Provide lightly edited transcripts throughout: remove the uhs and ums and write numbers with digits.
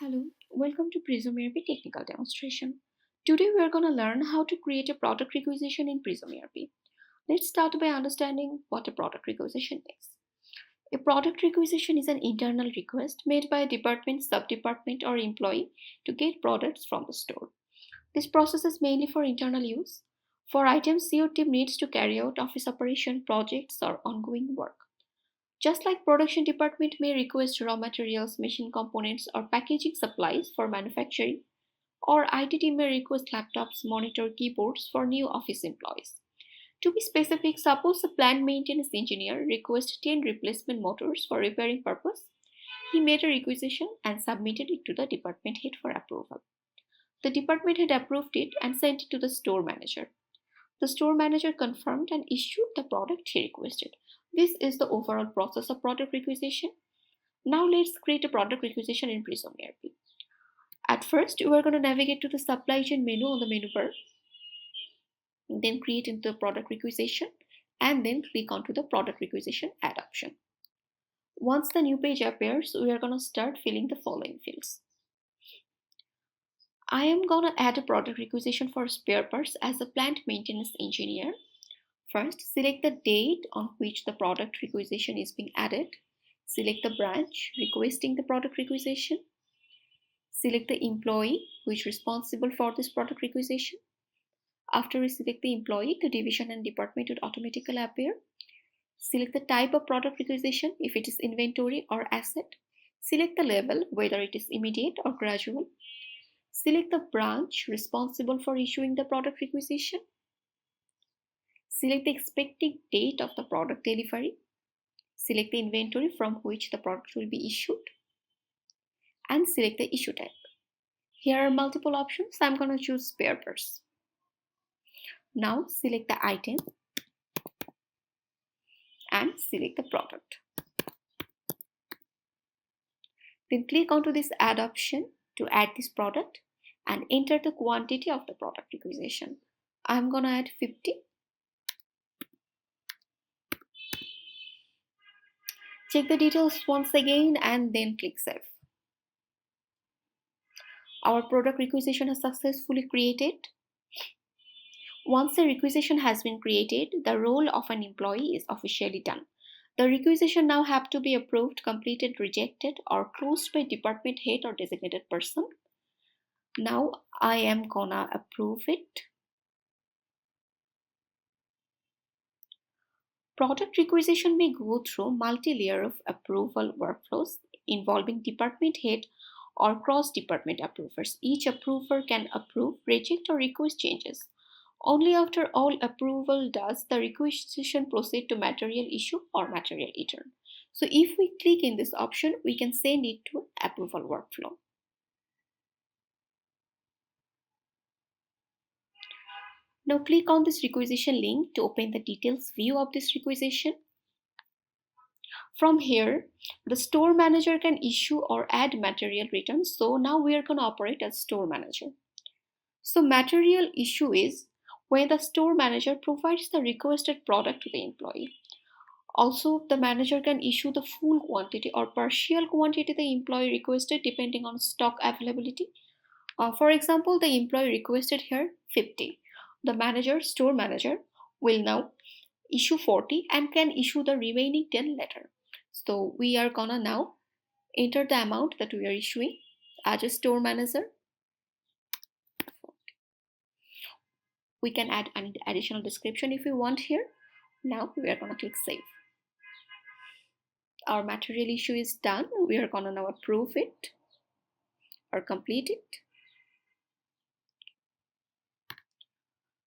Hello, welcome to PrismERP technical demonstration. Today we are going to learn how to create a product requisition in PrismERP. Let's start by understanding what a product requisition is. A product requisition is an internal request made by a department, sub-department or employee to get products from the store. This process is mainly for internal use. For items your team needs to carry out office operation, projects or ongoing work. Just like production department may request raw materials, machine components, or packaging supplies for manufacturing, or IT team may request laptops, monitor, keyboards for new office employees. To be specific, suppose a plant maintenance engineer requests 10 replacement motors for repairing purpose. He made a requisition and submitted it to the department head for approval. The department head approved it and sent it to the store manager. The store manager confirmed and issued the product he requested. This is the overall process of product requisition. Now let's create a product requisition in PrismERP. At first, we are going to navigate to the supply chain menu on the menu bar, then create into the product requisition, and then click onto the product requisition add option. Once the new page appears, we are going to start filling the following fields. I am going to add a product requisition for spare parts as a plant maintenance engineer. First, select the date on which the product requisition is being added. Select the branch requesting the product requisition. Select the employee who is responsible for this product requisition. After we select the employee, the division and department would automatically appear. Select the type of product requisition, if it is inventory or asset. Select the level, whether it is immediate or gradual. Select the branch responsible for issuing the product requisition. Select the expected date of the product delivery. Select the inventory from which the product will be issued. And select the issue type. Here are multiple options. I'm going to choose spare parts. Now select the item and select the product. Then click onto this add option to add this product and enter the quantity of the product requisition. I'm going to add 50. Check the details once again and then click save. Our product requisition is successfully created. Once the requisition has been created, the role of an employee is officially done. The requisition now have to be approved, completed, rejected, or closed by department head or designated person. Now I am gonna approve it. Product requisition may go through multi-layer of approval workflows involving department head or cross-department approvers. Each approver can approve, reject, or request changes. Only after all approval does the requisition proceed to material issue or material return. So if we click in this option, we can send it to approval workflow. Now click on this requisition link to open the details view of this requisition. From here, the store manager can issue or add material returns. So now we are going to operate as store manager. So material issue is when the store manager provides the requested product to the employee. Also, the manager can issue the full quantity or partial quantity the employee requested depending on stock availability. For example, the employee requested here 50. The store manager, will now issue 40 and can issue the remaining 10 later. So we are gonna now enter the amount that we are issuing as a store manager. We can add an additional description if we want here. Now we are gonna click save. Our material issue is done. We are gonna now approve it or complete it.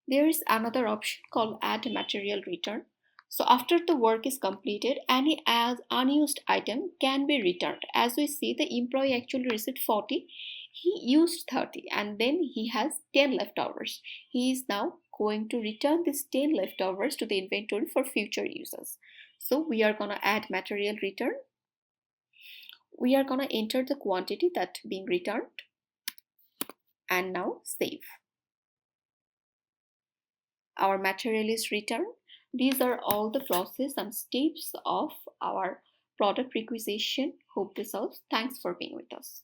There is another option called add material return. So after the work is completed, any unused item can be returned. As we see, the employee actually received 40. He used 30 and then he has 10 leftovers. He is now going to return these 10 leftovers to the inventory for future uses. So we are going to add material return. We are going to enter the quantity that being returned and now save. Our material is returned. These are all the process and steps of our product requisition. Hope this helps. Thanks for being with us.